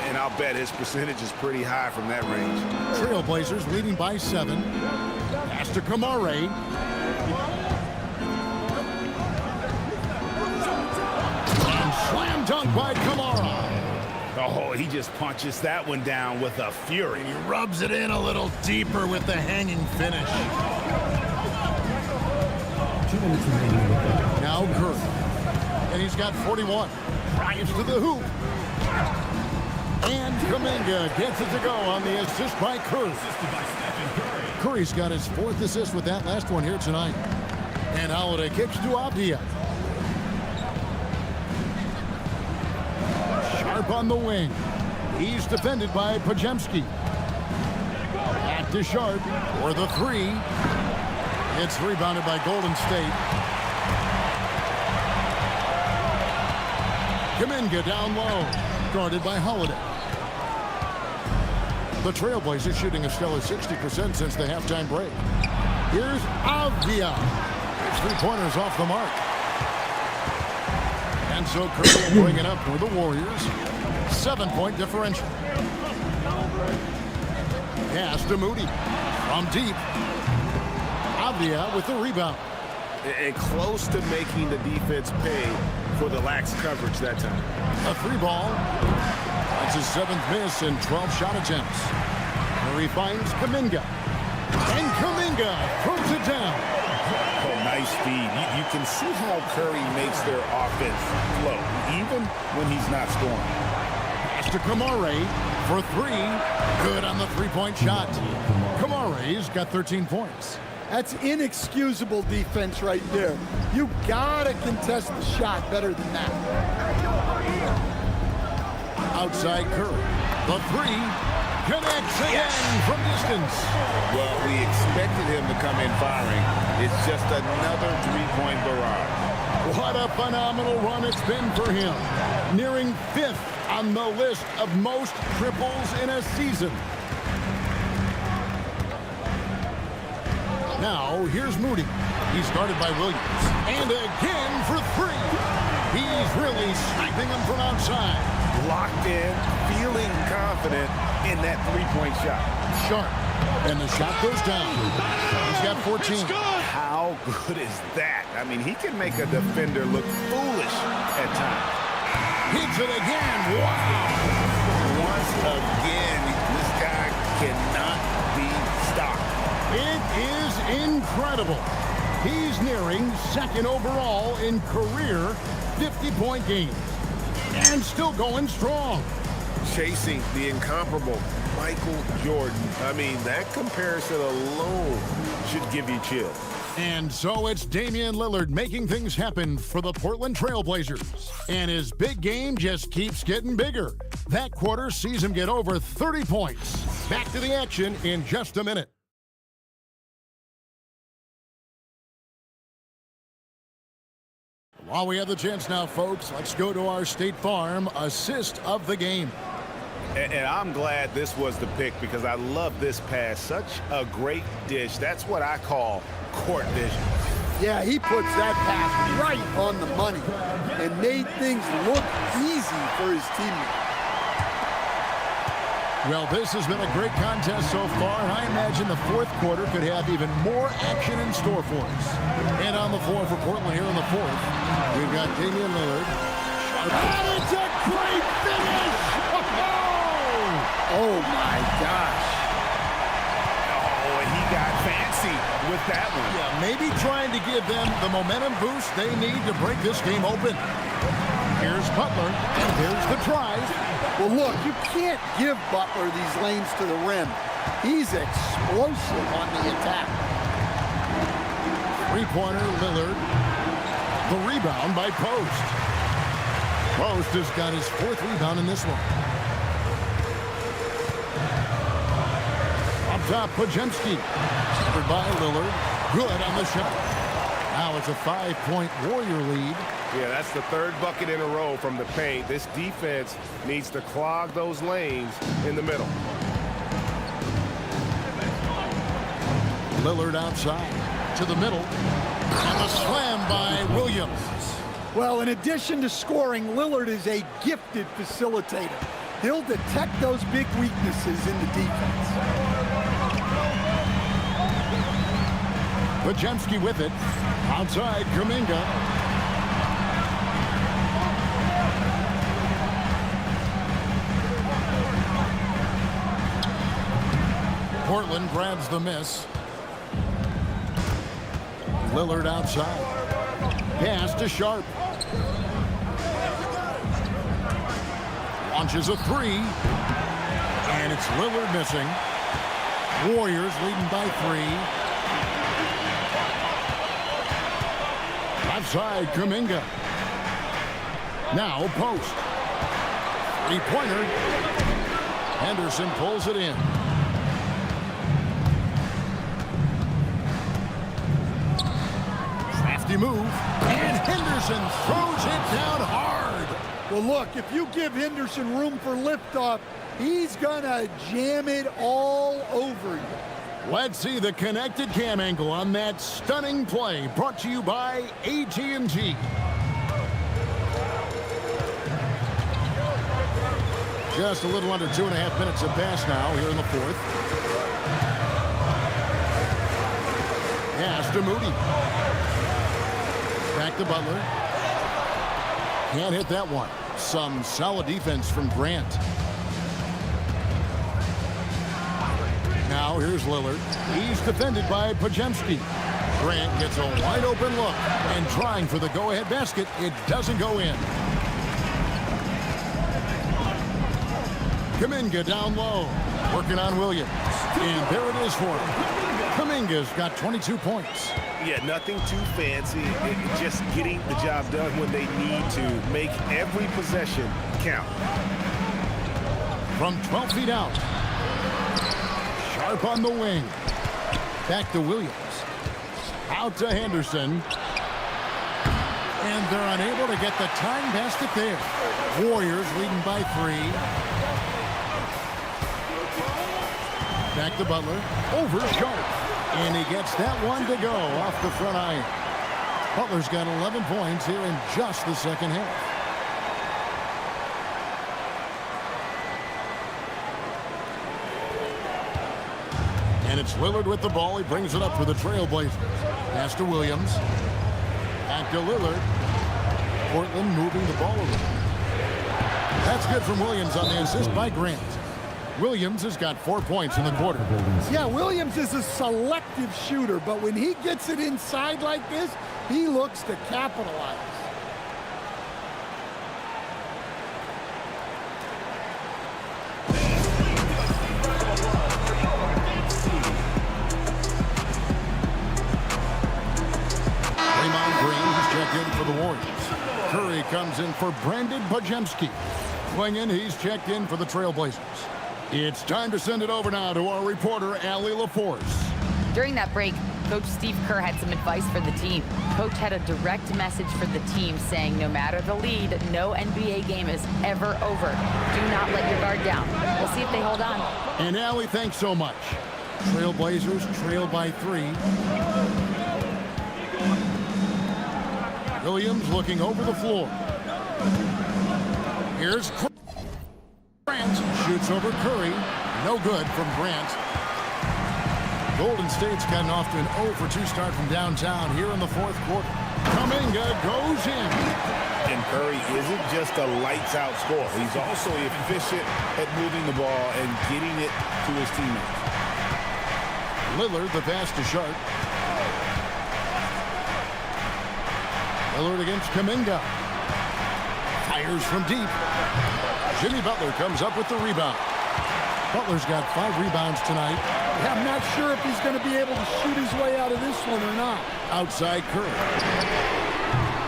And I'll bet his percentage is pretty high from that range. Trailblazers leading by 7. Pass to Kamare. And slam dunk by Kamara. Oh, he just punches that one down with a fury. He rubs it in a little deeper with the hanging finish. 2 minutes remaining. Now Curry. And he's got 41. Drives to the hoop. And Kuminga gets it to go on the assist by Curry. Curry's got his 4th assist with that last one here tonight. And Holiday kicks to Avdia. Sharpe on the wing. He's defended by Podziemski. Back to Sharpe for the 3. It's rebounded by Golden State. Kuminga down low. Guarded by Holiday. The Trailblazers shooting a stellar 60% since the halftime break. Here's Avdia. His 3-pointers off the mark. And so Curry will bring it up for the Warriors. 7-point differential. Pass to Moody. From deep. Avdia with the rebound. And close to making the defense pay for the lax coverage that time. A 3 ball. That's his 7th miss in 12 shot attempts. Curry finds Kuminga. And Kuminga throws it down. Oh, nice feed. You can see how Curry makes their offense flow, even when he's not scoring. Pass to Kamare for 3. Good on the 3-point shot. Kamare's got 13 points. That's inexcusable defense right there. You gotta contest the shot better than that. Outside Curry. The three connects again from distance. Well, we expected him to come in firing. It's just another three-point barrage. What a phenomenal run it's been for him. Nearing 5th on the list of most triples in a season. Now, here's Moody. He's guarded by Williams. And again for three. He's really sniping him from outside. Locked in, feeling confident in that three-point shot. Sharp. And the shot goes down. He's got 14. How good is that? I mean, he can make a defender look foolish at times. Hits it again. Wow. Once again, this guy cannot be stopped. It is incredible. He's nearing 2nd overall in career 50-point games. And still going strong. Chasing the incomparable Michael Jordan. I mean, that comparison alone should give you chills. And so it's Damian Lillard making things happen for the Portland Trailblazers. And his big game just keeps getting bigger. That quarter sees him get over 30 points. Back to the action in just a minute. While we have the chance now, folks, let's go to our State Farm assist of the game. And I'm glad this was the pick because I love this pass. Such a great dish. That's what I call court vision. Yeah, he puts that pass right on the money and made things look easy for his teammates. Well, this has been a great contest so far, and I imagine the 4th quarter could have even more action in store for us. And on the floor for Portland here in the 4th, we've got Damian Lillard. And it's a great finish! Oh, my gosh. Oh, and he got fancy with that one. Yeah, maybe trying to give them the momentum boost they need to break this game open. Here's Butler, and here's the try. Well, look, you can't give Butler these lanes to the rim. He's explosive on the attack. Three-pointer, Lillard. The rebound by Post. Post has got his 4th rebound in this one. Up top, Pajemski. Covered by Lillard. Good on the shot. Now it's a 5-point Warrior lead. Yeah, that's the 3rd bucket in a row from the paint. This defense needs to clog those lanes in the middle. Lillard outside to the middle. And the slam by Williams. Well, in addition to scoring, Lillard is a gifted facilitator. He'll detect those big weaknesses in the defense. Pajemski with it. Outside, Kuminga. Portland grabs the miss. Lillard outside. Pass to Sharp. Launches a three. And it's Lillard missing. Warriors leading by 3. Outside, Kuminga. Now Post. Three-pointer. Henderson pulls it in. Crafty move. And Henderson throws it down hard. Well, look, if you give Henderson room for liftoff, he's going to jam it all over you. Let's see the connected cam angle on that stunning play, brought to you by AT&T. Just a little under 2.5 minutes have passed now here in the 4th. Pass to Moody. Back to Butler. Can't hit that one. Some solid defense from Grant. Now here's Lillard. He's defended by Pajemski. Grant gets a wide open look and trying for the go-ahead basket. It doesn't go in. Kuminga down low, working on Williams. And there it is for him. Kuminga's got 22 points. Yeah, nothing too fancy. Just getting the job done when they need to. Make every possession count. from 12 feet out. Sharp on the wing. Back to Williams. Out to Henderson. And they're unable to get the time basket there. Warriors leading by 3. Back to Butler. Over Sharp. And he gets that one to go off the front iron. Butler's got 11 points here in just the second half. And it's Lillard with the ball. He brings it up for the Trailblazers. Pass to Williams. Back to Lillard. Portland moving the ball around. That's good from Williams on the assist by Grant. Williams has got 4 points in the quarter. Yeah, Williams is a selective shooter, but when he gets it inside like this, he looks to capitalize. In for the Warriors. Curry comes in for Brandon Bajemski. Klingin, he's checked in for the Trailblazers. It's time to send it over now to our reporter, Allie LaForce. During that break, Coach Steve Kerr had some advice for the team. Coach had a direct message for the team saying no matter the lead, no NBA game is ever over. Do not let your guard down. We'll see if they hold on. And Allie, thanks so much. Trailblazers trail by 3. Williams looking over the floor. Here's Grant. Shoots over Curry. No good from Grant. Golden State's gotten off to an 0-for-2 start from downtown here in the fourth quarter. Kuminga goes in. And Curry isn't just a lights-out scorer. He's also efficient at moving the ball and getting it to his teammates. Lillard, the pass to Sharp. Lillard against Kuminga. Fires from deep. Jimmy Butler comes up with the rebound. Butler's got 5 rebounds tonight. I'm not sure if he's going to be able to shoot his way out of this one or not. Outside Curry.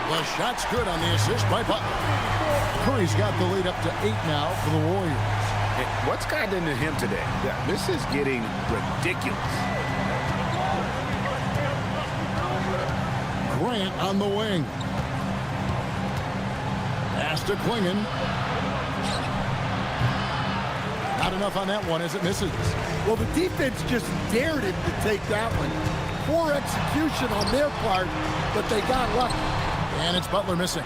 The shot's good on the assist by Butler. Curry's got the lead up to 8 now for the Warriors. What's gotten into him today? This is getting ridiculous. Grant on the wing. Pass to Klingin. Not enough on that one as it misses. Well, the defense just dared him to take that one. Poor execution on their part, but they got lucky. And it's Butler missing.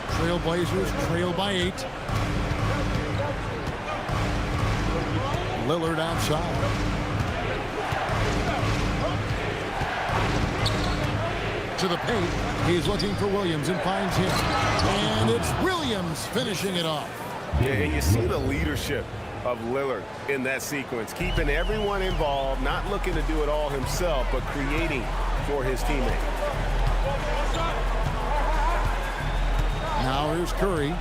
Trailblazers trail by 8. Lillard outside. To the paint. He's looking for Williams and finds him. And it's Williams finishing it off. Yeah, and you see the leadership of Lillard in that sequence, keeping everyone involved, not looking to do it all himself, but creating for his teammate. Now here's Curry.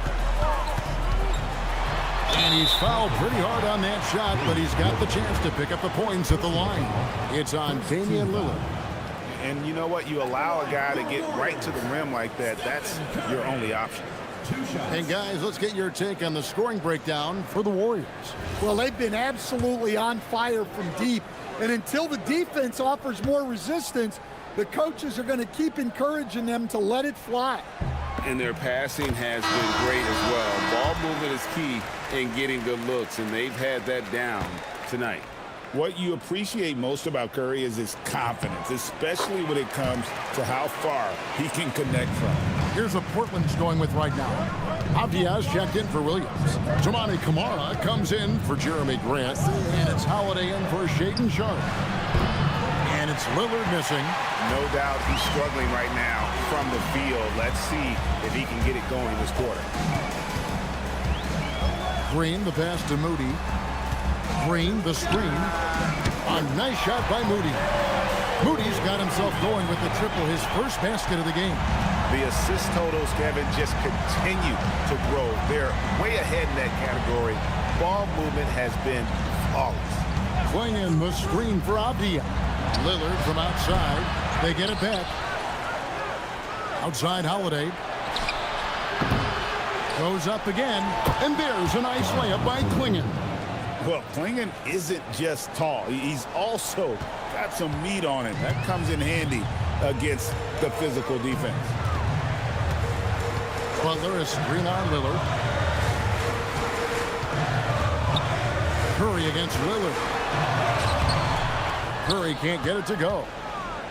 And he's fouled pretty hard on that shot, but he's got the chance to pick up the points at the line. It's on Damian Lillard. And you know what? You allow a guy to get right to the rim like that, that's your only option. And guys, let's get your take on the scoring breakdown for the Warriors. Well, they've been absolutely on fire from deep. And until the defense offers more resistance, the coaches are going to keep encouraging them to let it fly. And their passing has been great as well. Ball movement is key in getting good looks, and they've had that down tonight. What you appreciate most about Curry is his confidence, especially when it comes to how far he can connect from. Here's what Portland's going with right now. Abdiaz checked in for Williams. Toumani Camara comes in for Jeremy Grant. And it's Holiday in for Shaedon Sharp. And it's Lillard missing. No doubt he's struggling right now from the field. Let's see if he can get it going this quarter. Green, the pass to Moody. Green, the screen. A nice shot by Moody. Moody's got himself going with the triple, his first basket of the game. The assist totals, Kevin, just continue to grow. They're way ahead in that category. Ball movement has been flawless. Klingin the screen for Abdiaz. Lillard from outside. They get it back. Outside Holiday. Goes up again, and there's a nice layup by Klingon. Well, Klingon isn't just tall. He's also got some meat on him. That comes in handy against the physical defense. Butler is screen on Lillard. Curry against Lillard. Curry can't get it to go.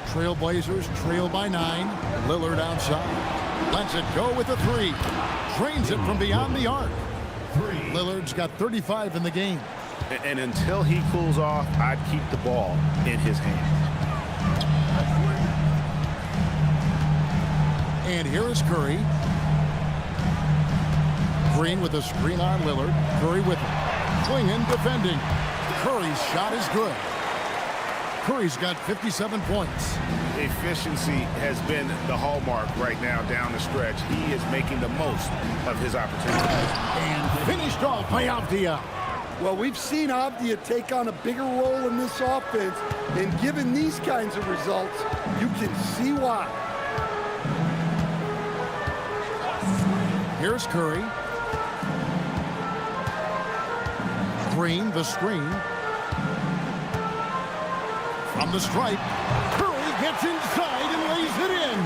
Trailblazers trail by 9. Lillard outside. Lets it go with a 3. Drains it from beyond the arc. Lillard's got 35 in the game. And until he cools off, I'd keep the ball in his hands. And here is Curry. Green with a screen on Lillard. Curry with him. Klingon defending. Curry's shot is good. Curry's got 57 points. Efficiency has been the hallmark right now down the stretch. He is making the most of his opportunities. And finished off by Avdia. Well, we've seen Avdia take on a bigger role in this offense, and given these kinds of results, you can see why. Here's Curry. Green, the screen. From the stripe, Curry gets inside and lays it in.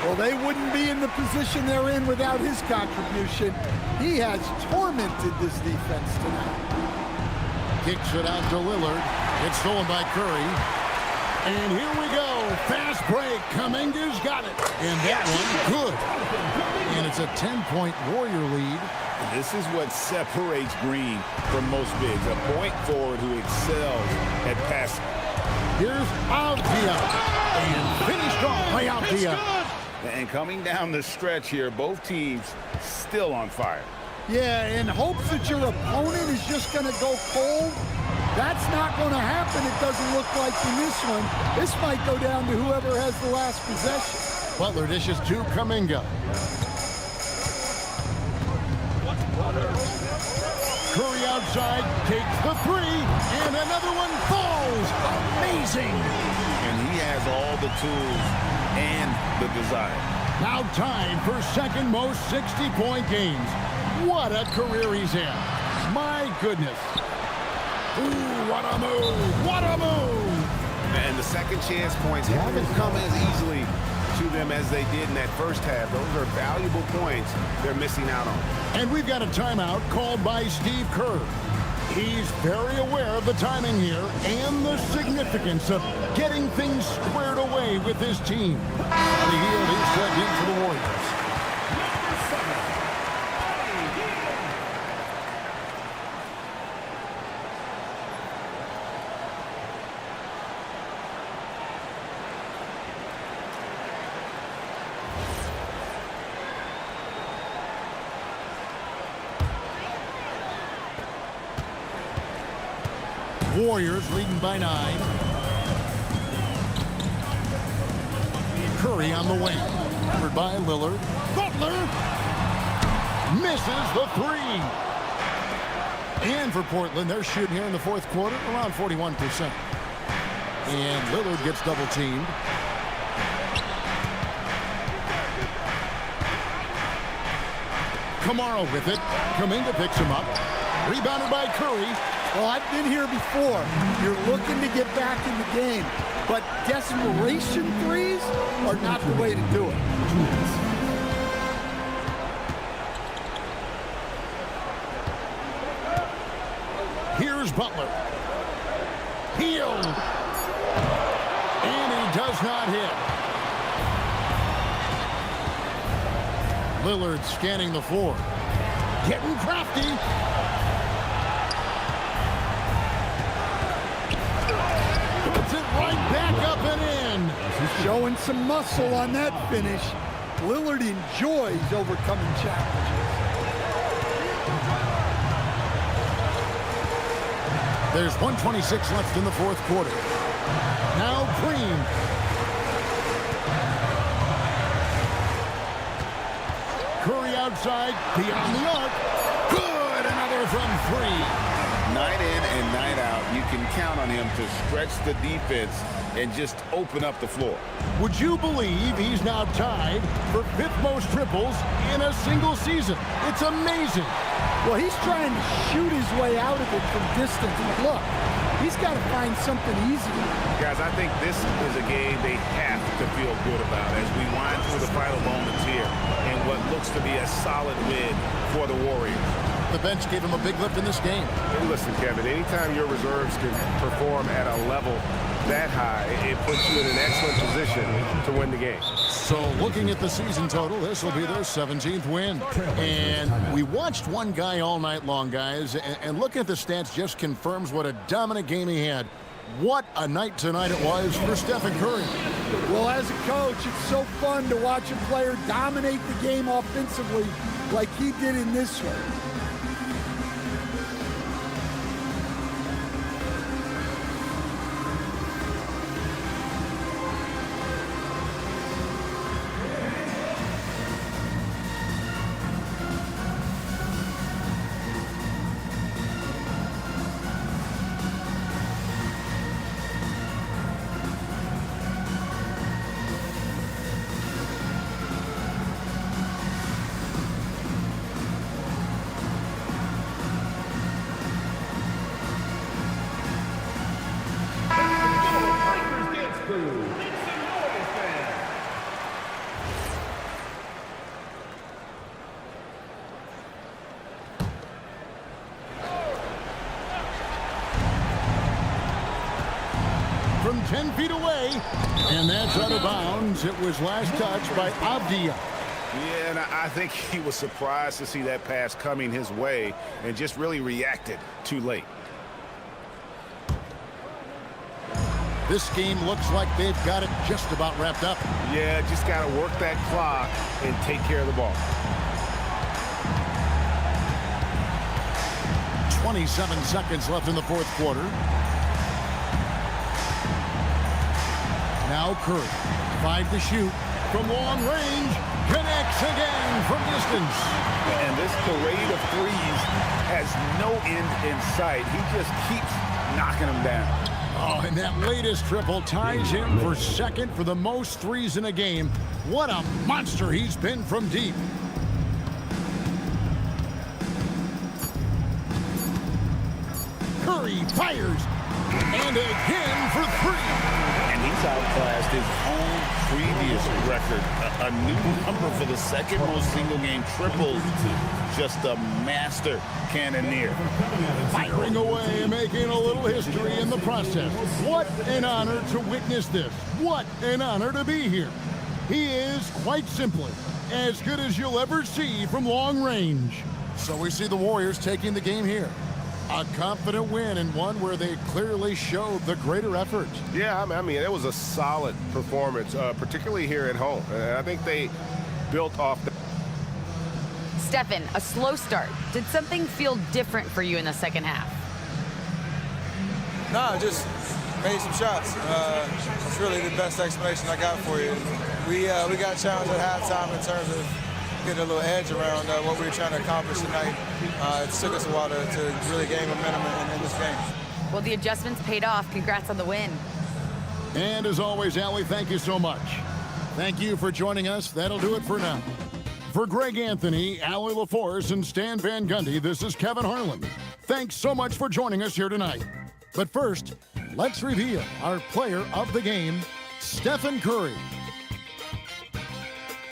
Well, they wouldn't be in the position they're in without his contribution. He has tormented this defense tonight. Kicks it out to Lillard. It's stolen by Curry. And here we go. Fast break. Kuminga's got it. And that one, good. And it's a 10-point Warrior lead. This is what separates Green from most bigs. A point forward who excels at passing. Here's Avdia. And finished off by Avdia. And coming down the stretch here, both teams still on fire. Yeah, in hopes that your opponent is just going to go cold, that's not going to happen, it doesn't look like in this one. This might go down to whoever has the last possession. Butler dishes to Kuminga. Curry outside, takes the 3, and another one falls. Amazing. And he has all the tools and the desire. Now tied for second most 60-point games. What a career he's had. My goodness. Ooh, what a move. What a move. And the second chance points haven't come as easily to them as they did in that first half. Those are valuable points they're missing out on. And we've got a timeout called by Steve Kerr. He's very aware of the timing here and the significance of getting things squared away with his team. The yield is set in for the Warriors. Warriors leading by 9. Curry on the wing. Covered by Lillard. Butler misses the 3. And for Portland, they're shooting here in the fourth quarter around 41%. And Lillard gets double teamed. Kamara with it. Kuminga picks him up. Rebounded by Curry. Well, I've been here before. You're looking to get back in the game, but desperation threes are not the way to do it. Here's Butler. Heel. And he does not hit. Lillard scanning the floor. Getting crafty. Puts it right back up and in. Showing some muscle on that finish. Lillard enjoys overcoming challenges. There's 1:26 left in the fourth quarter. Now Green. Curry outside, beyond the arc. Good, another from 3. Night in and night out, you can count on him to stretch the defense and just open up the floor. Would you believe he's now tied for 5th most triples in a single season? It's amazing. Well, he's trying to shoot his way out of it from distance. But look, he's got to find something easy. Guys, I think this is a game they have to feel good about as we wind through the final moments here in what looks to be a solid win for the Warriors. The bench gave him a big lift in this game. Hey, listen, Kevin, anytime your reserves can perform at a level that high, it puts you in an excellent position to win the game. So looking at the season total, this will be their 17th win. And we watched one guy all night long, guys, and looking at the stats just confirms what a dominant game he had. What a night tonight it was for Stephen Curry. Well, as a coach, it's so fun to watch a player dominate the game offensively like he did in this one. From 10 feet away, and that's out of bounds. It was last touched by Avdia. Yeah, and I think he was surprised to see that pass coming his way and just really reacted too late. This game looks like they've got it just about wrapped up. Yeah, just got to work that clock and take care of the ball. 27 seconds left in the 4th quarter. Now Curry, 5 to shoot from long range, connects again from distance. And this parade of threes has no end in sight. He just keeps knocking them down. Oh, and that latest triple ties him for 2nd for the most threes in a game. What a monster he's been from deep. Curry fires, and again for 3. And he's outclassed his own previous record. A new number for the 2nd most single-game triples. Just a master cannoneer. Firing away and making a little history in the process. What an honor to witness this. What an honor to be here. He is, quite simply, as good as you'll ever see from long range. So we see the Warriors taking the game here. A confident win and one where they clearly showed the greater effort. Yeah, I mean, it was a solid performance, particularly here at home. I think they built off the... Stephen, a slow start. Did something feel different for you in the 2nd half? No, just made some shots. That's really the best explanation I got for you. We got challenged at halftime in terms of getting a little edge around what we were trying to accomplish tonight. It took us a while to really gain momentum in this game. Well, the adjustments paid off. Congrats on the win. And as always, Allie, thank you so much. Thank you for joining us. That'll do it for now. For Greg Anthony, Allie LaForce, and Stan Van Gundy, this is Kevin Harlan. Thanks so much for joining us here tonight. But first, let's reveal our player of the game, Stephen Curry.